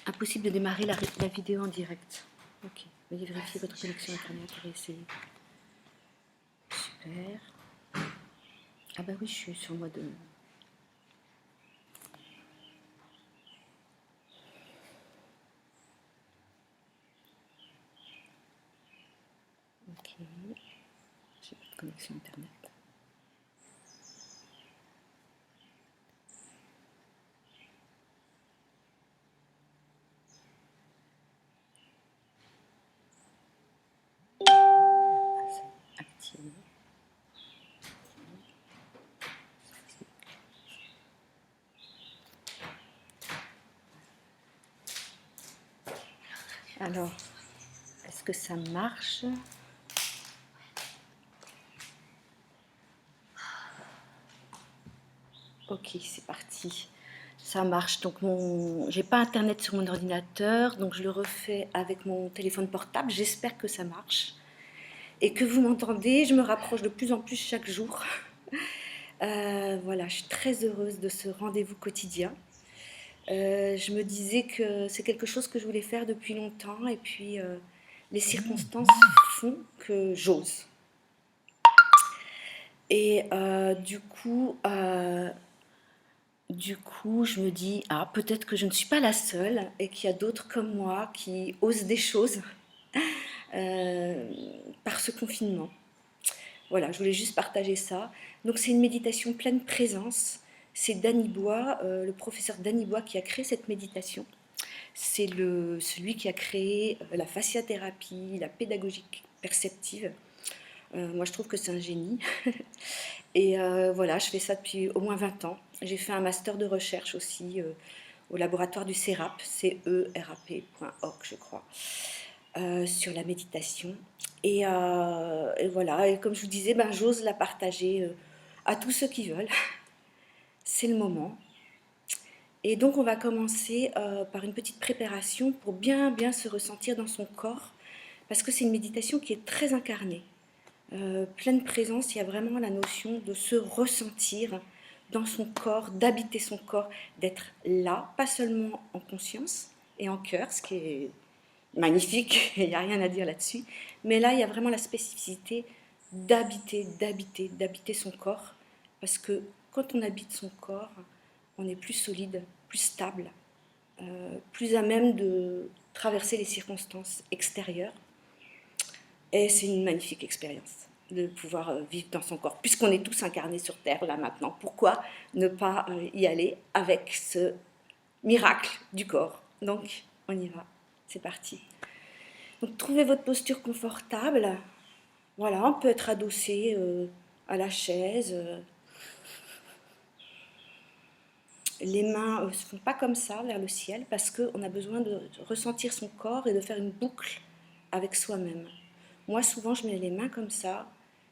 Impossible de démarrer la vidéo en direct. Ok, veuillez vérifier votre connexion internet et réessayer. Super. Ah bah oui, je suis sur mode... Ok, j'ai pas de connexion internet. Ah, c'est activé. Alors, est-ce que ça marche? Ok, c'est parti. Ça marche. Donc, j'ai pas internet sur mon ordinateur, donc je le refais avec mon téléphone portable. J'espère que ça marche et que vous m'entendez. Je me rapproche de plus en plus chaque jour. Voilà, je suis très heureuse de ce rendez-vous quotidien. Je me disais que c'est quelque chose que je voulais faire depuis longtemps et puis les circonstances font que j'ose. Et du coup, je me dis, ah, peut-être que je ne suis pas la seule et qu'il y a d'autres comme moi qui osent des choses euh, par ce confinement. Voilà, je voulais juste partager ça. Donc c'est une méditation pleine présence. C'est Danny Bois, le professeur Danny Bois qui a créé cette méditation. C'est celui qui a créé la fasciathérapie, la pédagogie perceptive. Moi, je trouve que c'est un génie. Et voilà, je fais ça depuis au moins 20 ans. J'ai fait un master de recherche aussi au laboratoire du CERAP, CERAP.org, je crois, sur la méditation. Et voilà, et comme je vous disais, ben, j'ose la partager à tous ceux qui veulent. C'est le moment. Et donc on va commencer par une petite préparation pour bien se ressentir dans son corps, parce que c'est une méditation qui est très incarnée. Pleine présence, il y a vraiment la notion de se ressentir dans son corps, d'habiter son corps, d'être là, pas seulement en conscience et en cœur, ce qui est magnifique, il n'y a rien à dire là-dessus, mais là il y a vraiment la spécificité d'habiter son corps, parce que quand on habite son corps, on est plus solide, plus stable, plus à même de traverser les circonstances extérieures. Et c'est une magnifique expérience de pouvoir vivre dans son corps, puisqu'on est tous incarnés sur Terre là maintenant. Pourquoi ne pas y aller avec ce miracle du corps? Donc, on y va. C'est parti. Donc, trouvez votre posture confortable. Voilà, on peut être adossé à la chaise. Les mains ne se font pas comme ça vers le ciel parce qu'on a besoin de ressentir son corps et de faire une boucle avec soi-même. Moi, souvent, je mets les mains comme ça,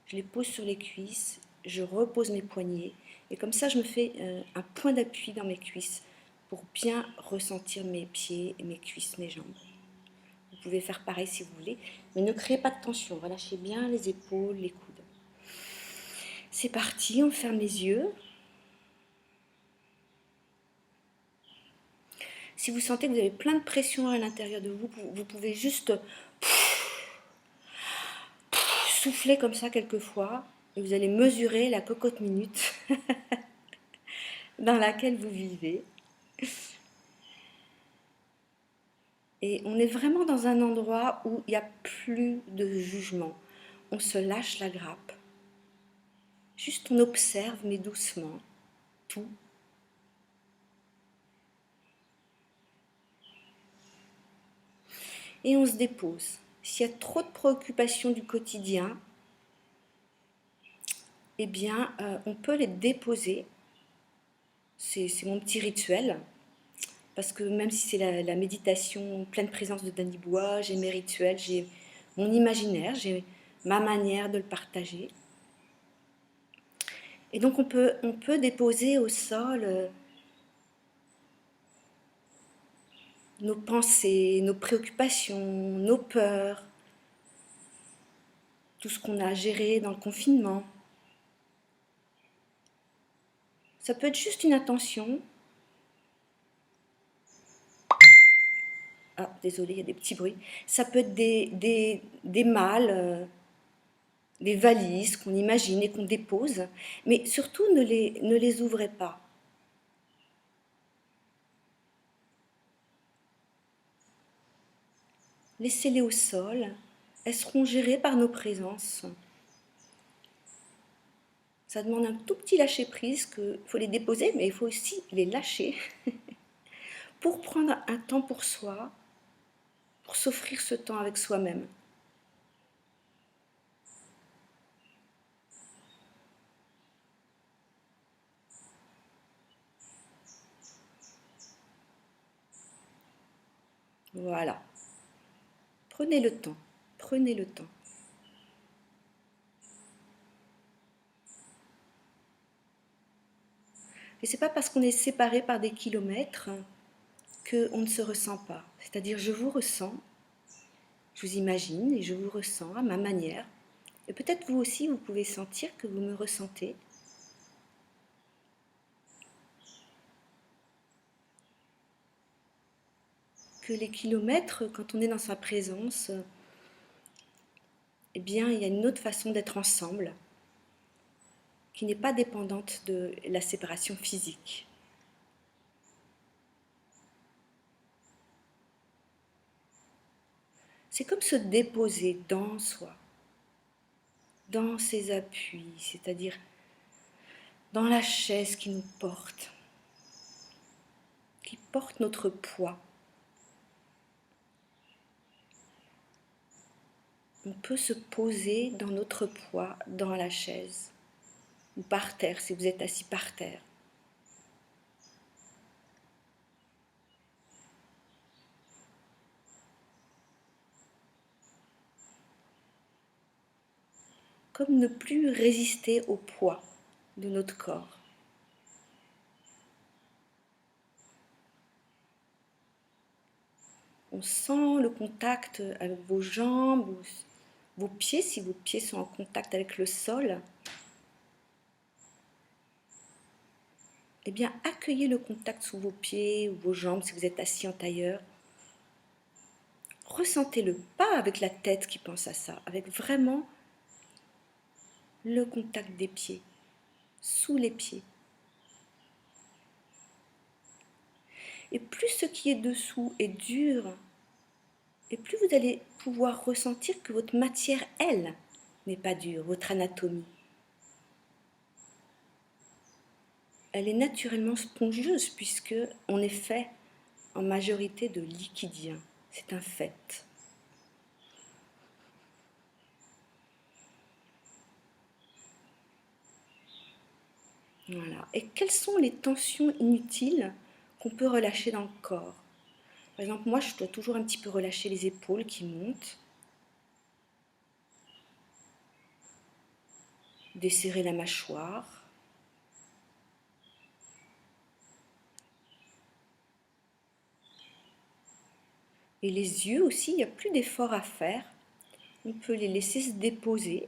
je les pose sur les cuisses, je repose mes poignets et comme ça, je me fais un point d'appui dans mes cuisses pour bien ressentir mes pieds, mes cuisses, mes jambes. Vous pouvez faire pareil si vous voulez, mais ne créez pas de tension. Relâchez bien les épaules, les coudes. C'est parti, on ferme les yeux. Si vous sentez que vous avez plein de pression à l'intérieur de vous, vous pouvez juste souffler comme ça quelques fois et vous allez mesurer la cocotte minute dans laquelle vous vivez. Et on est vraiment dans un endroit où il n'y a plus de jugement. On se lâche la grappe. Juste on observe, mais doucement, tout. Et on se dépose. S'il y a trop de préoccupations du quotidien, eh bien, on peut les déposer. C'est mon petit rituel. Parce que même si c'est la méditation pleine présence de Danny Bois, j'ai mes rituels, j'ai mon imaginaire, j'ai ma manière de le partager. Et donc on peut déposer au sol nos pensées, nos préoccupations, nos peurs, tout ce qu'on a géré dans le confinement. Ça peut être juste une intention. désolée, il y a des petits bruits. Ça peut être des malles, des valises qu'on imagine et qu'on dépose, mais surtout ne les ouvrez pas. Laissez-les au sol, elles seront gérées par nos présences. Ça demande un tout petit lâcher-prise, qu'il faut les déposer, mais il faut aussi les lâcher pour prendre un temps pour soi, pour s'offrir ce temps avec soi-même. Voilà. Prenez le temps. Prenez le temps. Et c'est pas parce qu'on est séparé par des kilomètres qu'on ne se ressent pas. C'est-à-dire, je vous ressens, je vous imagine et je vous ressens à ma manière. Et peut-être vous aussi, vous pouvez sentir que vous me ressentez. Que les kilomètres, quand on est dans sa présence, eh bien, il y a une autre façon d'être ensemble qui n'est pas dépendante de la séparation physique. C'est comme se déposer dans soi, dans ses appuis, c'est-à-dire dans la chaise qui nous porte, qui porte notre poids. On peut se poser dans notre poids, dans la chaise, ou par terre, si vous êtes assis par terre. Comme ne plus résister au poids de notre corps. On sent le contact avec vos jambes, vos pieds, si vos pieds sont en contact avec le sol. Eh bien, accueillez le contact sous vos pieds ou vos jambes si vous êtes assis en tailleur. Ressentez-le, pas avec la tête qui pense à ça, avec vraiment le contact des pieds, sous les pieds. Et plus ce qui est dessous est dur, et plus vous allez pouvoir ressentir que votre matière, elle, n'est pas dure, votre anatomie. Elle est naturellement spongieuse puisque on est fait en majorité de liquidien. C'est un fait. Voilà. Et quelles sont les tensions inutiles qu'on peut relâcher dans le corps? Par exemple, moi, je dois toujours un petit peu relâcher les épaules qui montent, desserrer la mâchoire. Et les yeux aussi, il n'y a plus d'effort à faire. On peut les laisser se déposer,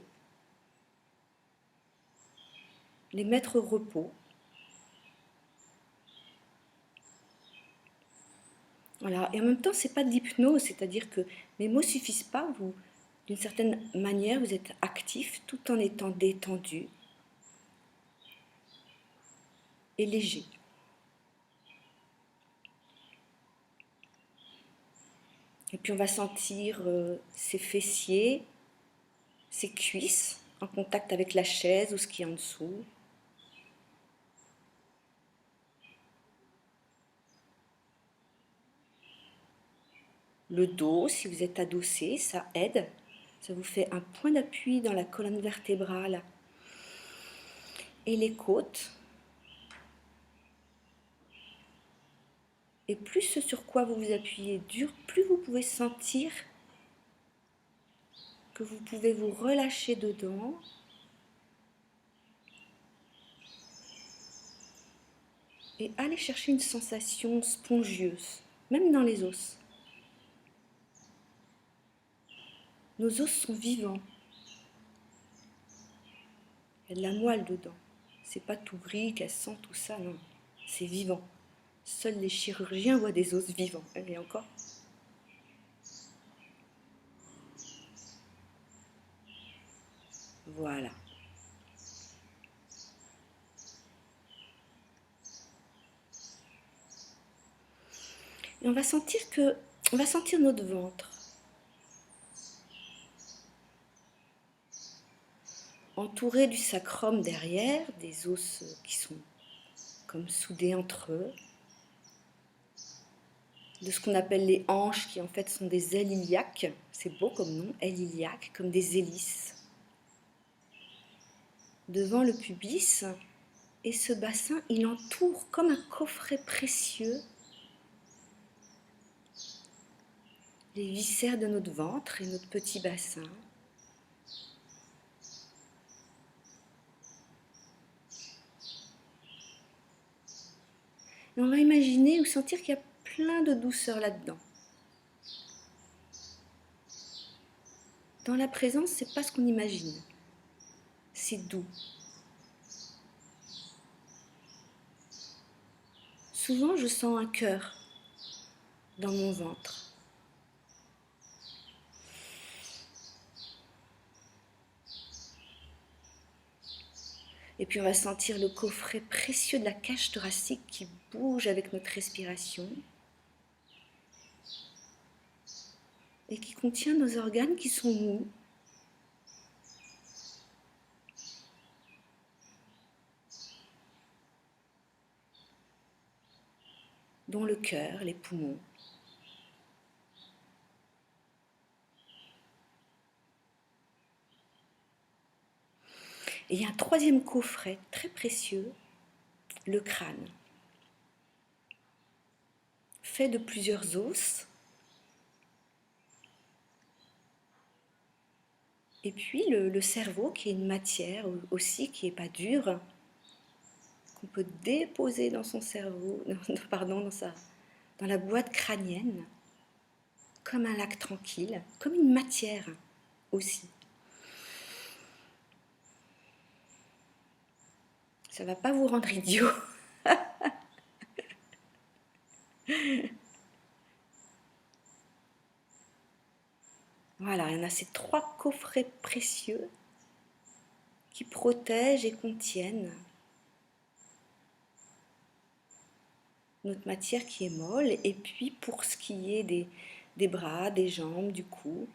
les mettre au repos. Voilà. Et en même temps, c'est pas de l'hypnose, c'est-à-dire que mes mots suffisent pas. Vous, d'une certaine manière, vous êtes actif tout en étant détendu et léger. Et puis on va sentir ses fessiers, ses cuisses en contact avec la chaise ou ce qui est en dessous. Le dos, si vous êtes adossé, ça aide. Ça vous fait un point d'appui dans la colonne vertébrale et les côtes. Et plus ce sur quoi vous vous appuyez dure, plus vous pouvez sentir que vous pouvez vous relâcher dedans. Et aller chercher une sensation spongieuse, même dans les os. Nos os sont vivants. Il y a de la moelle dedans. C'est pas tout gris, cassant, tout ça, non. C'est vivant. Seuls les chirurgiens voient des os vivants. Et encore. Voilà. Et on va sentir notre ventre entouré du sacrum derrière, des os qui sont comme soudés entre eux, de ce qu'on appelle les hanches qui en fait sont des ailes iliaques, c'est beau comme nom, ailes iliaques, comme des hélices. Devant le pubis, et ce bassin, il entoure comme un coffret précieux les viscères de notre ventre et notre petit bassin. Et on va imaginer ou sentir qu'il y a plein de douceur là-dedans. Dans la présence, c'est pas ce qu'on imagine. C'est doux. Souvent, je sens un cœur dans mon ventre. Et puis on va sentir le coffret précieux de la cage thoracique qui bouge avec notre respiration et qui contient nos organes qui sont mous. Dont le cœur, les poumons. Et il y a un troisième coffret très précieux, le crâne, fait de plusieurs os. Et puis le cerveau, qui est une matière aussi qui n'est pas dure, qu'on peut déposer dans son cerveau, pardon, dans la boîte crânienne, comme un lac tranquille, comme une matière aussi. Ça ne va pas vous rendre idiot. Voilà, il y en a ces trois coffrets précieux qui protègent et contiennent notre matière qui est molle. Et puis pour ce qui est des bras, des jambes, du cou,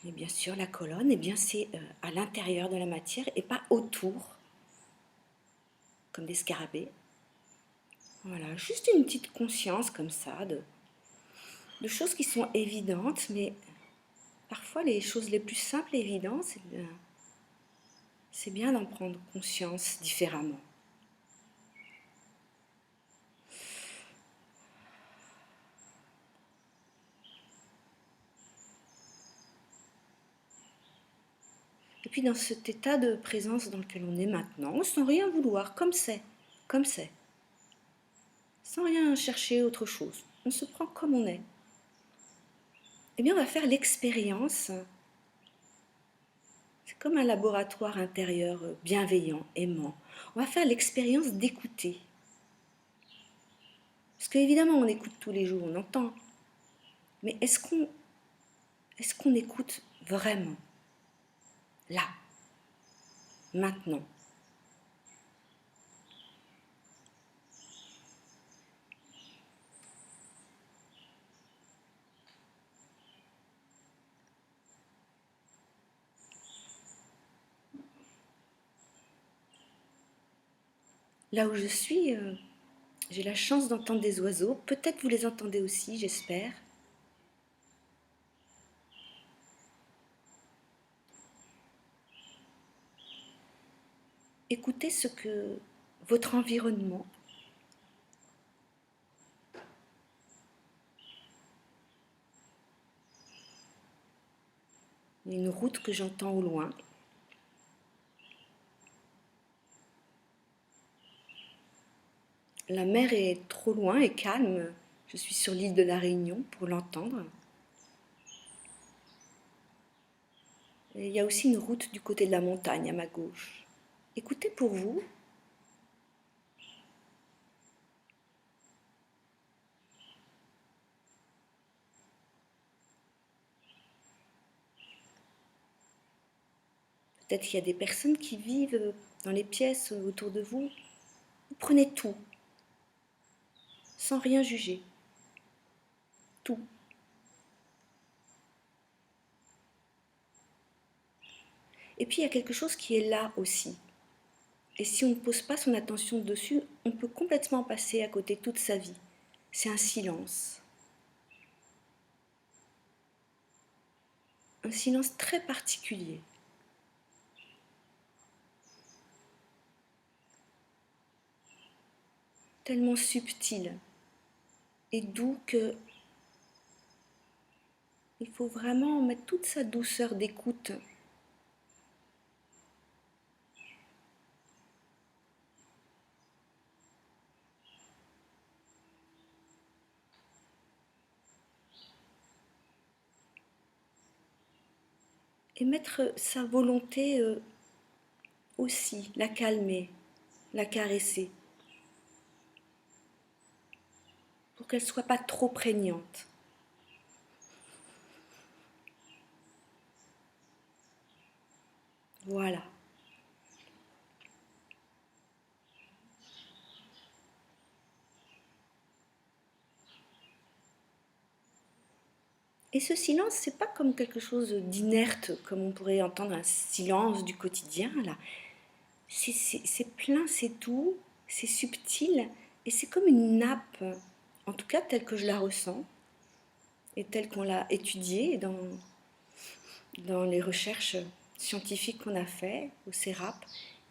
et bien sûr la colonne, et bien c'est à l'intérieur de la matière et pas autour, comme des scarabées. Voilà, juste une petite conscience comme ça de choses qui sont évidentes, mais parfois les choses les plus simples et évidentes, c'est bien d'en prendre conscience différemment. Et puis dans cet état de présence dans lequel on est maintenant, sans rien vouloir, comme c'est, sans rien chercher autre chose, on se prend comme on est. Eh bien on va faire l'expérience, c'est comme un laboratoire intérieur bienveillant, aimant. On va faire l'expérience d'écouter. Parce qu'évidemment on écoute tous les jours, on entend. Mais est-ce qu'on écoute vraiment? Là, maintenant. Là où je suis, j'ai la chance d'entendre des oiseaux. Peut-être vous les entendez aussi, j'espère. Écoutez ce que votre environnement, une route que j'entends au loin. La mer est trop loin et calme. Je suis sur l'île de la Réunion pour l'entendre. Et il y a aussi une route du côté de la montagne à ma gauche. Écoutez pour vous. peut-être qu'il y a des personnes qui vivent dans les pièces autour de vous. Vous prenez tout, sans rien juger. Tout. Et puis il y a quelque chose qui est là aussi. Et si on ne pose pas son attention dessus, on peut complètement passer à côté toute sa vie. C'est un silence. Un silence très particulier. Tellement subtil et doux que il faut vraiment mettre toute sa douceur d'écoute. Et mettre sa volonté aussi, la calmer, la caresser, pour qu'elle ne soit pas trop prégnante. Voilà. Et ce silence, c'est pas comme quelque chose d'inerte, comme on pourrait entendre un silence du quotidien, là. C'est plein, c'est doux, c'est subtil, et c'est comme une nappe, en tout cas telle que je la ressens, et telle qu'on l'a étudiée dans les recherches scientifiques qu'on a fait au CERAP.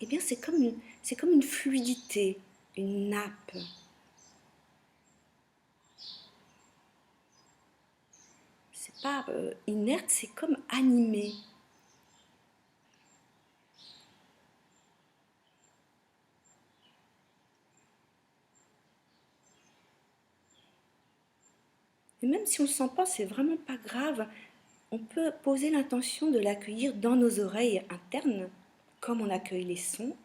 Eh bien, c'est comme une fluidité, une nappe. C'est pas inerte, c'est comme animé. Et même si on ne le sent pas, c'est vraiment pas grave. On peut poser l'intention de l'accueillir dans nos oreilles internes, comme on accueille les sons,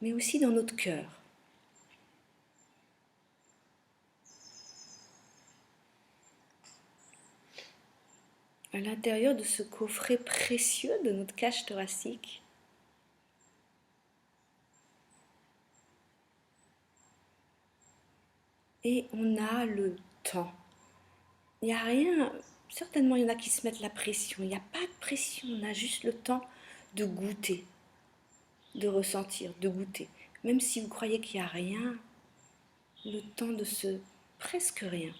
mais aussi dans notre cœur. À l'intérieur de ce coffret précieux de notre cage thoracique. Et on a le temps. Il n'y a rien, certainement il y en a qui se mettent la pression. Il n'y a pas de pression, on a juste le temps de goûter, de ressentir, de goûter. Même si vous croyez qu'il n'y a rien, le temps de ce presque rien.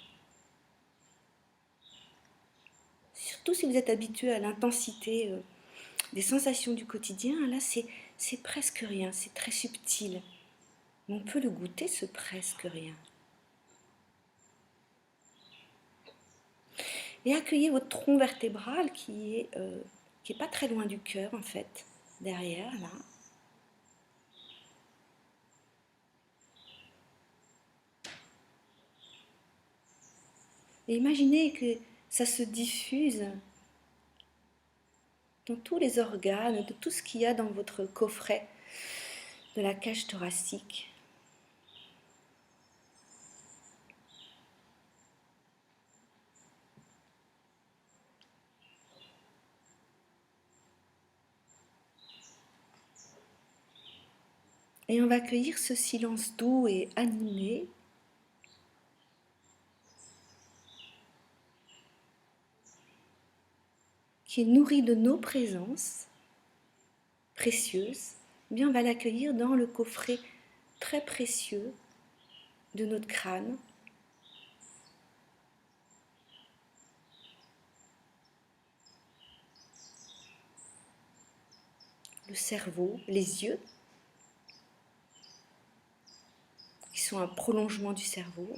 Surtout si vous êtes habitué à l'intensité des sensations du quotidien, là c'est presque rien, c'est très subtil. Mais on peut le goûter, ce presque rien. Et accueillez votre tronc vertébral qui est pas très loin du cœur en fait, derrière là. Et imaginez que ça se diffuse dans tous les organes, de tout ce qu'il y a dans votre coffret de la cage thoracique. Et on va accueillir ce silence doux et animé qui est nourri de nos présences précieuses. Eh bien, on va l'accueillir dans le coffret très précieux de notre crâne. Le cerveau, les yeux, qui sont un prolongement du cerveau.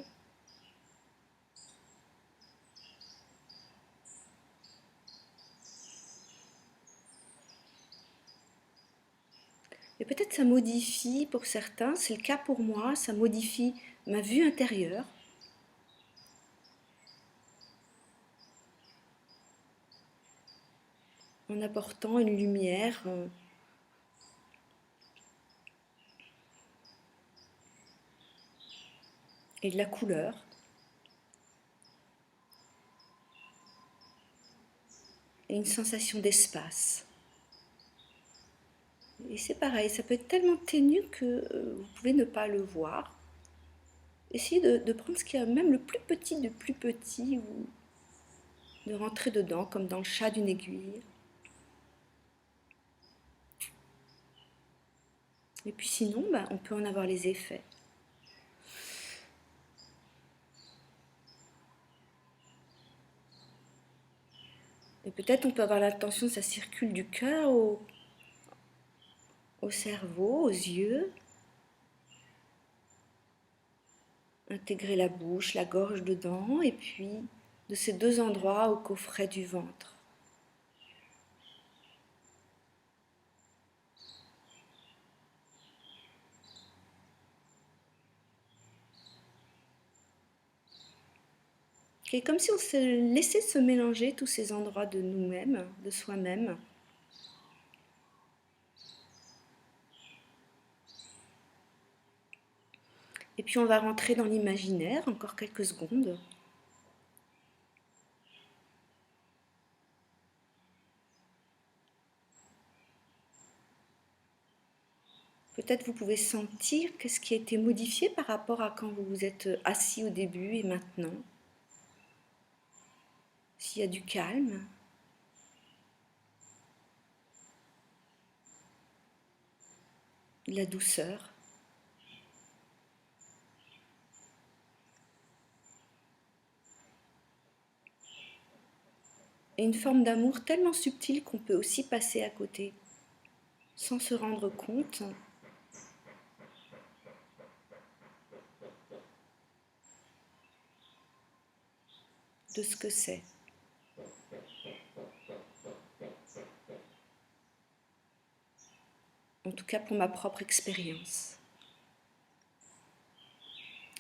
Et peut-être ça modifie pour certains, c'est le cas pour moi, ça modifie ma vue intérieure. En apportant une lumière et de la couleur. et une sensation d'espace. Et c'est pareil, ça peut être tellement ténu que vous pouvez ne pas le voir. Essayez de prendre ce qu'il y a même le plus petit de plus petit, ou de rentrer dedans comme dans le chat d'une aiguille. Et puis sinon, bah, on peut en avoir les effets. Et peut-être on peut avoir l'intention que ça circule du cœur au cerveau, aux yeux, intégrer la bouche, la gorge dedans, et puis de ces deux endroits au coffret du ventre. Et comme si on se laissait se mélanger tous ces endroits de nous-mêmes, de soi-même. Et puis on va rentrer dans l'imaginaire, encore quelques secondes. Peut-être vous pouvez sentir qu'est-ce qui a été modifié par rapport à quand vous vous êtes assis au début et maintenant. S'il y a du calme, de la douceur. Et une forme d'amour tellement subtile qu'on peut aussi passer à côté, sans se rendre compte de ce que c'est. En tout cas pour ma propre expérience.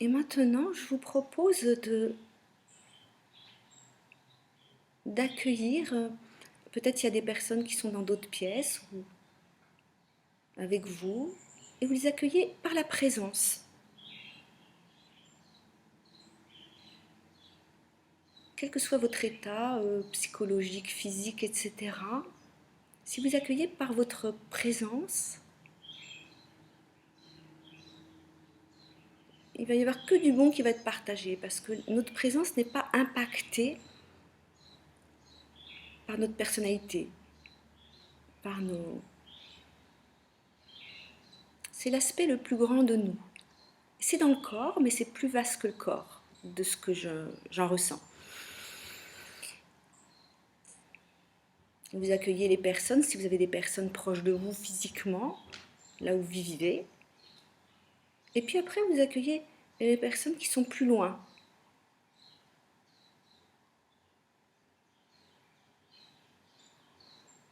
Et maintenant, je vous propose d'accueillir, peut-être il y a des personnes qui sont dans d'autres pièces ou avec vous, et vous les accueillez par la présence. Quel que soit votre état psychologique, physique, etc., si vous accueillez par votre présence, il va y avoir que du bon qui va être partagé, parce que notre présence n'est pas impactée par notre personnalité, par nos... C'est l'aspect le plus grand de nous. C'est dans le corps, mais c'est plus vaste que le corps, de ce que j'en ressens. Vous accueillez les personnes, si vous avez des personnes proches de vous physiquement, là où vous vivez. Et puis après, vous accueillez les personnes qui sont plus loin.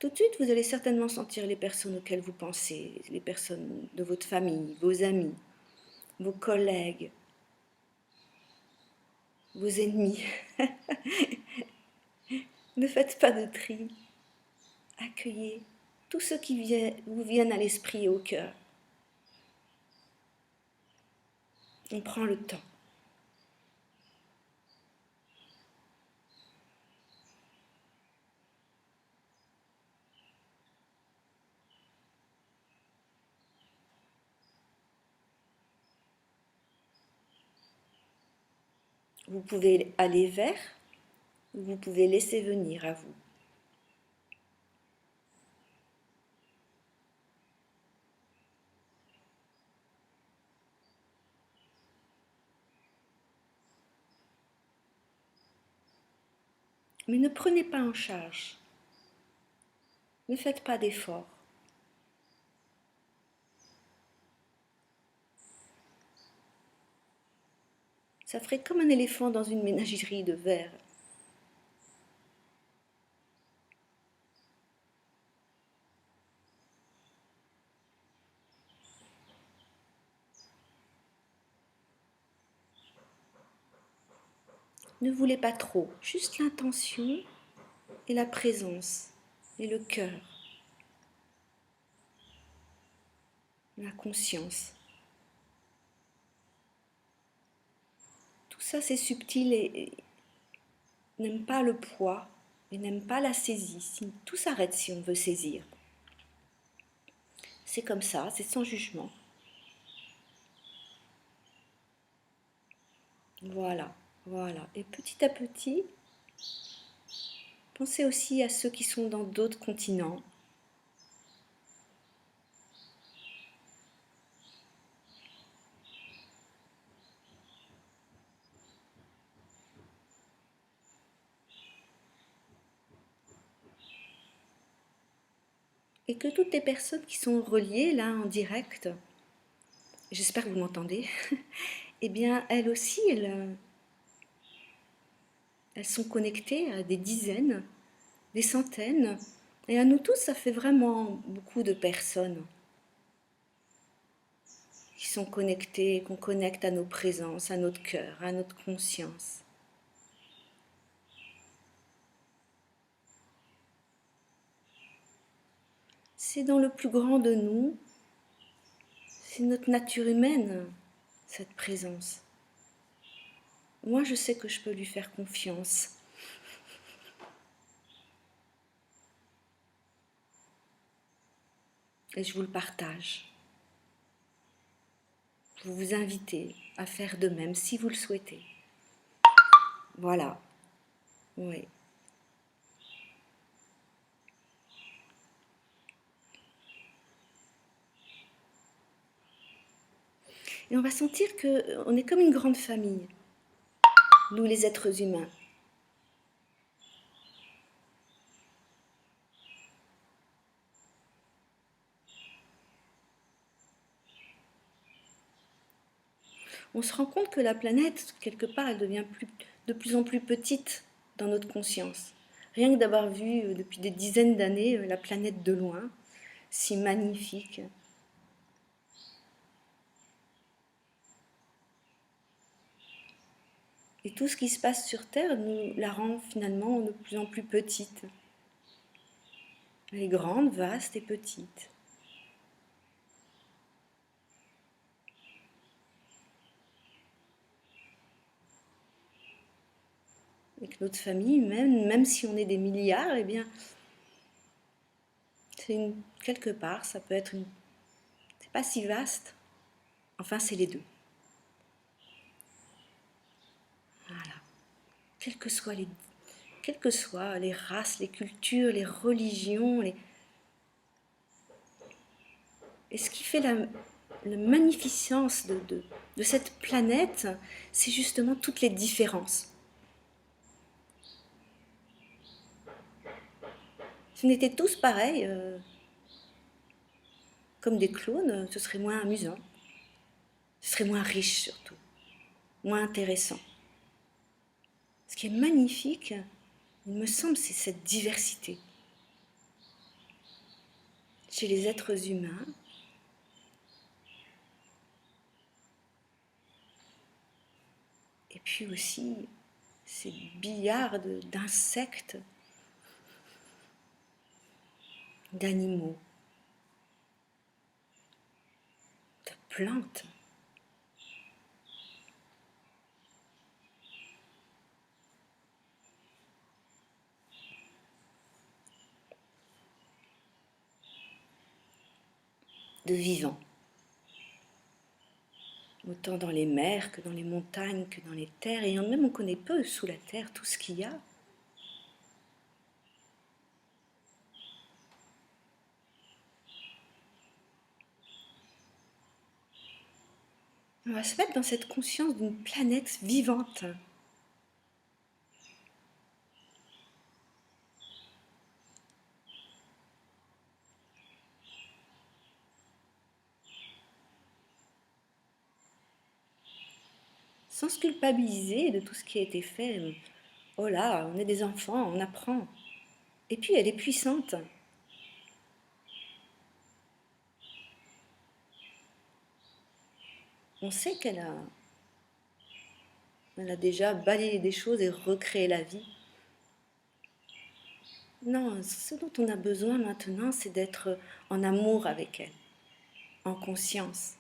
Tout de suite, vous allez certainement sentir les personnes auxquelles vous pensez, les personnes de votre famille, vos amis, vos collègues, vos ennemis. Ne faites pas de tri. Accueillez tous ceux qui vous viennent à l'esprit et au cœur. On prend le temps. Vous pouvez aller vers, ou vous pouvez laisser venir à vous. Mais ne prenez pas en charge. Ne faites pas d'efforts. Ça ferait comme un éléphant dans une ménagerie de verre. Ne voulez pas trop, juste l'intention et la présence et le cœur, la conscience. Tout ça c'est subtil et n'aime pas le poids, et n'aime pas la saisie. Tout s'arrête si on veut saisir. C'est comme ça, c'est sans jugement. Voilà, voilà. Et petit à petit, pensez aussi à ceux qui sont dans d'autres continents. Et que toutes les personnes qui sont reliées là en direct, j'espère que vous m'entendez, eh bien elles aussi, elles sont connectées à des dizaines, des centaines, et à nous tous, ça fait vraiment beaucoup de personnes qui sont connectées, qu'on connecte à nos présences, à notre cœur, à notre conscience. C'est dans le plus grand de nous, c'est notre nature humaine, cette présence. Moi, je sais que je peux lui faire confiance. Et je vous le partage. Je vous invite à faire de même si vous le souhaitez. Voilà. Oui. Et on va sentir qu'on est comme une grande famille, nous les êtres humains. On se rend compte que la planète, quelque part, elle devient de plus en plus petite dans notre conscience. Rien que d'avoir vu depuis des dizaines d'années la planète de loin, si magnifique. Et tout ce qui se passe sur Terre nous la rend finalement de plus en plus petite. Elle est grande, vaste et petite. Et que notre famille, même si on est des milliards, eh bien, quelque part, ça peut être c'est pas si vaste. Enfin, c'est les deux. Voilà. Quelles que soient les races, les cultures, les religions, et ce qui fait la magnificence de cette planète, c'est justement toutes les différences. Si on était tous pareils, comme des clones, ce serait moins amusant. Ce serait moins riche surtout, moins intéressant. Ce qui est magnifique, il me semble, c'est cette diversité. Chez les êtres humains, et puis aussi ces billards d'insectes, d'animaux, de plantes. De vivants. Autant dans les mers que dans les montagnes, que dans les terres, et même on connaît peu sous la terre tout ce qu'il y a. On va se mettre dans cette conscience d'une planète vivante. Sans se culpabiliser de tout ce qui a été fait. Oh là, on est des enfants, on apprend. Et puis elle est puissante. On sait elle a déjà balayé des choses et recréé la vie. Non, ce dont on a besoin maintenant, c'est d'être en amour avec elle, en conscience.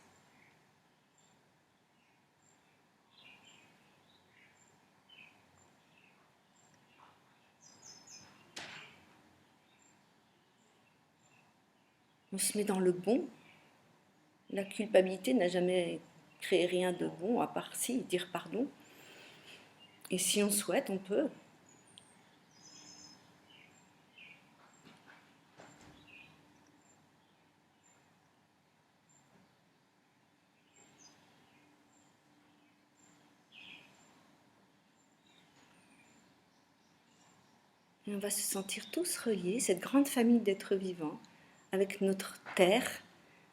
On se met dans le bon. La culpabilité n'a jamais créé rien de bon, à part si, dire pardon. Et si on souhaite, on peut. Et on va se sentir tous reliés, cette grande famille d'êtres vivants, avec notre terre,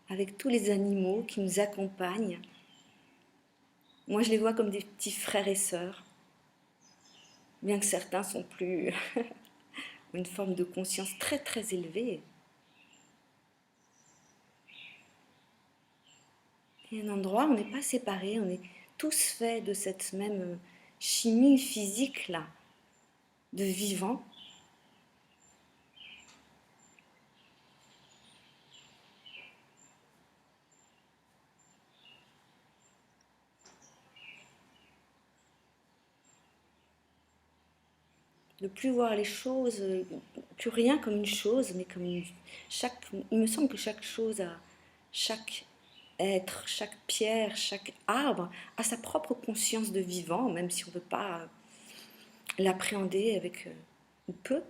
avec tous les animaux qui nous accompagnent. Moi, je les vois comme des petits frères et sœurs, bien que certains sont plus une forme de conscience très très élevée. Et un endroit où on n'est pas séparés, on est tous faits de cette même chimie physique-là, de vivant. De plus voir les choses, plus rien comme une chose, mais comme il me semble que chaque chose a, chaque être, chaque pierre, chaque arbre a sa propre conscience de vivant, même si on ne peut pas l'appréhender avec, ou peu,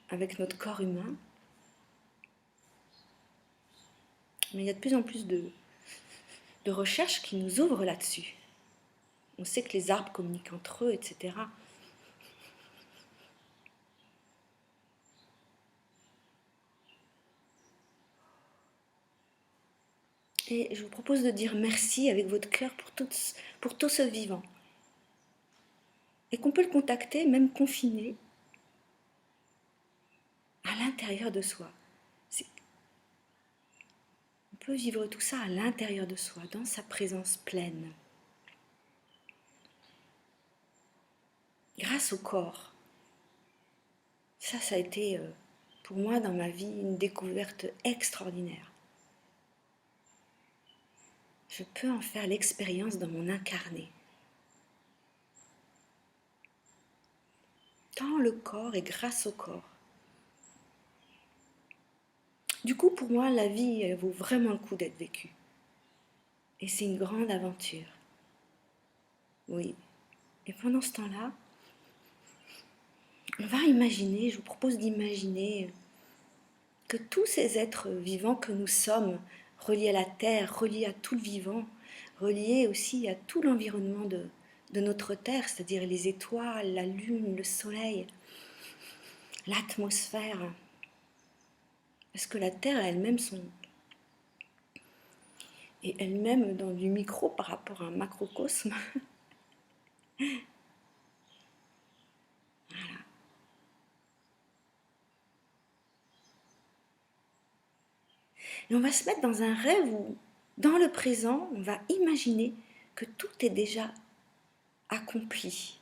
avec notre corps humain. Mais il y a de plus en plus de recherches qui nous ouvrent là-dessus. On sait que les arbres communiquent entre eux, etc. Et je vous propose de dire merci avec votre cœur pour tout ce vivant. Et qu'on peut le contacter, même confiné, à l'intérieur de soi. On peut vivre tout ça à l'intérieur de soi, dans sa présence pleine. Grâce au corps. Ça a été pour moi dans ma vie une découverte extraordinaire. Je peux en faire l'expérience dans mon incarné. Dans le corps et grâce au corps. Du coup, pour moi, la vie, elle vaut vraiment le coup d'être vécue. Et c'est une grande aventure. Oui. Et pendant ce temps-là, on va imaginer, je vous propose d'imaginer que tous ces êtres vivants que nous sommes, reliés à la terre, reliés à tout le vivant, reliés aussi à tout l'environnement de notre terre, c'est-à-dire les étoiles, la lune, le soleil, l'atmosphère. Parce que la terre elle-même est elle-même dans du micro par rapport à un macrocosme. Voilà. Et on va se mettre dans un rêve où, dans le présent, on va imaginer que tout est déjà accompli.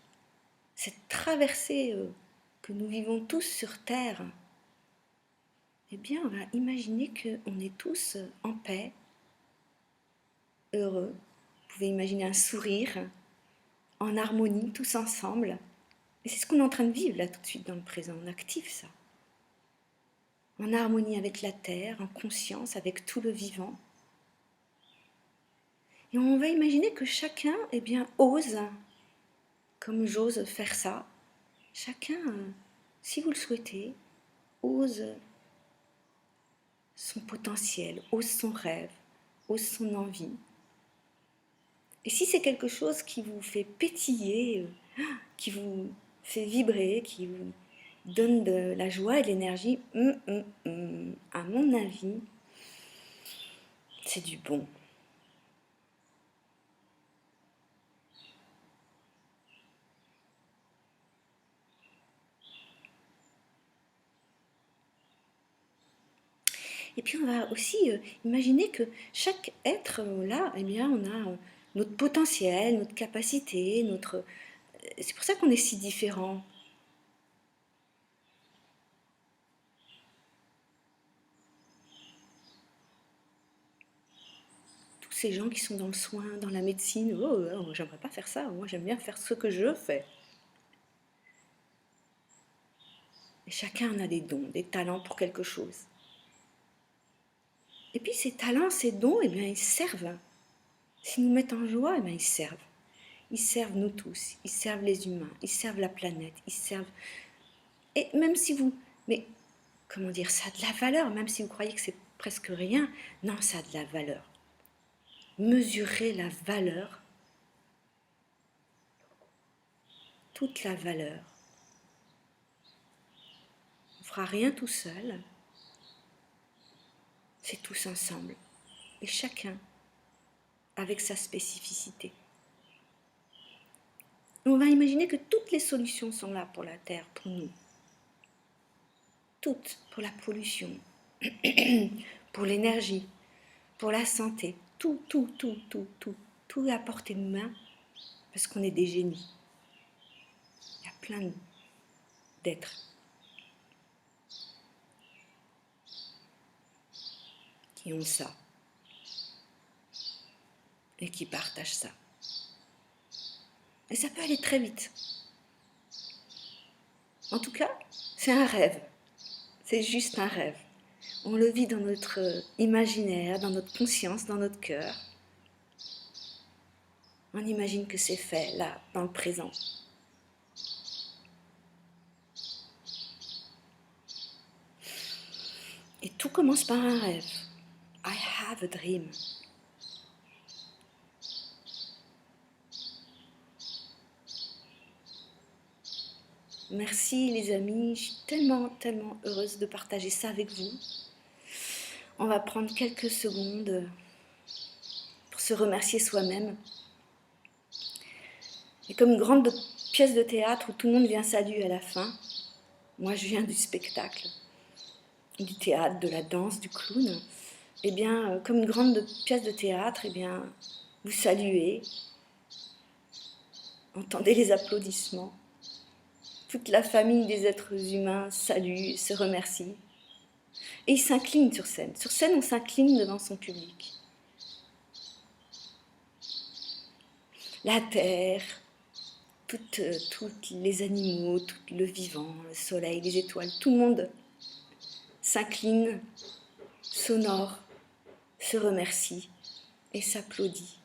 Cette traversée que nous vivons tous sur Terre, eh bien, on va imaginer qu'on est tous en paix, heureux. Vous pouvez imaginer un sourire, en harmonie, tous ensemble. Et c'est ce qu'on est en train de vivre là tout de suite dans le présent. On active ça. En harmonie avec la terre, en conscience avec tout le vivant. Et on va imaginer que chacun, eh bien, ose, comme j'ose faire ça. Chacun, si vous le souhaitez, ose son potentiel, ose son rêve, ose son envie. Et si c'est quelque chose qui vous fait pétiller, qui vous fait vibrer, qui vous donne de la joie et de l'énergie, à mon avis, c'est du bon. Et puis on va aussi imaginer que chaque être là, eh bien, on a notre potentiel, notre capacité, notre. C'est pour ça qu'on est si différents. Tous ces gens qui sont dans le soin, dans la médecine, j'aimerais pas faire ça. Moi, j'aime bien faire ce que je fais. Et chacun en a des dons, des talents pour quelque chose. Et puis ces talents, ces dons, eh bien, ils servent. S'ils nous mettent en joie, eh bien, ils servent. Ils servent nous tous, ils servent les humains, ils servent la planète, ils servent... Et même si vous... Mais comment dire, ça a de la valeur, même si vous croyez que c'est presque rien. Non, ça a de la valeur. Mesurez la valeur, toute la valeur. On ne fera rien tout seul, c'est tous ensemble. Et chacun avec sa spécificité. On va imaginer que toutes les solutions sont là pour la Terre, pour nous. Toutes, pour la pollution, pour l'énergie, pour la santé. Tout, tout, tout, tout, tout. Tout est à portée de main parce qu'on est des génies. Il y a plein d'êtres qui ont ça et qui partagent ça. Et ça peut aller très vite. En tout cas, c'est un rêve. C'est juste un rêve. On le vit dans notre imaginaire, dans notre conscience, dans notre cœur. On imagine que c'est fait, là, dans le présent. Et tout commence par un rêve. I have a dream. Merci les amis, je suis tellement, tellement heureuse de partager ça avec vous. On va prendre quelques secondes pour se remercier soi-même. Et comme une grande pièce de théâtre où tout le monde vient saluer à la fin, moi je viens du spectacle, du théâtre, de la danse, du clown. Eh bien, comme une grande pièce de théâtre, eh bien, vous saluez, entendez les applaudissements. Toute la famille des êtres humains salue, se remercie. Et il s'incline sur scène. Sur scène, on s'incline devant son public. La terre, tous les animaux, tout le vivant, le soleil, les étoiles, tout le monde s'incline, s'honore, se remercie et s'applaudit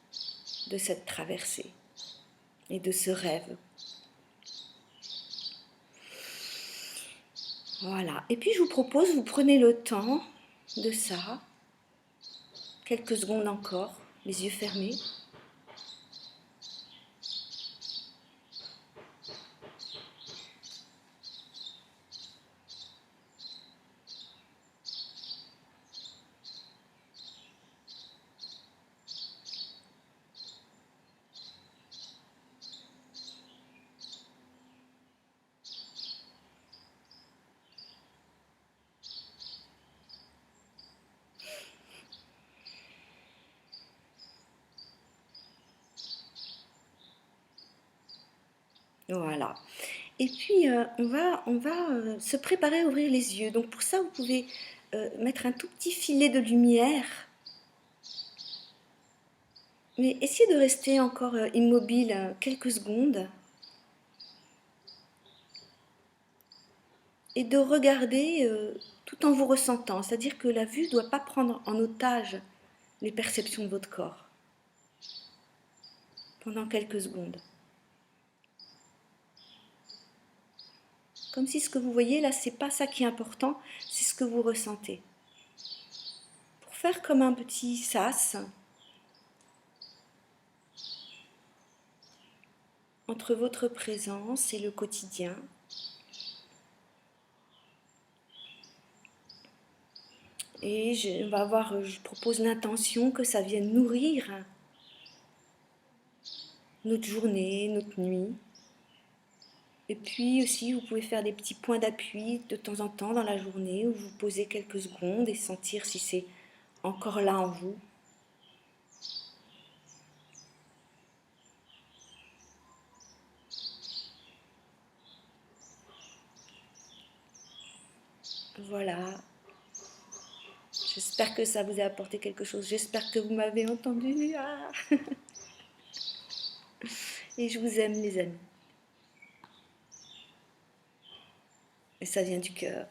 de cette traversée et de ce rêve. Voilà. Et puis je vous propose, vous prenez le temps de ça, quelques secondes encore, les yeux fermés. Voilà. Et puis, on va se préparer à ouvrir les yeux. Donc pour ça, vous pouvez mettre un tout petit filet de lumière. Mais essayez de rester encore immobile quelques secondes. Et de regarder tout en vous ressentant. C'est-à-dire que la vue ne doit pas prendre en otage les perceptions de votre corps. Pendant quelques secondes. Comme si ce que vous voyez là, c'est pas ça qui est important, c'est ce que vous ressentez. Pour faire comme un petit sas entre votre présence et le quotidien. Et je propose l'intention que ça vienne nourrir notre journée, notre nuit. Et puis aussi, vous pouvez faire des petits points d'appui de temps en temps dans la journée où vous posez quelques secondes et sentir si c'est encore là en vous. Voilà. J'espère que ça vous a apporté quelque chose. J'espère que vous m'avez entendu. Ah. Et je vous aime, les amis. Et ça vient du cœur.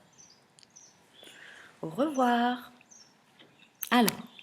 Au revoir. Alors.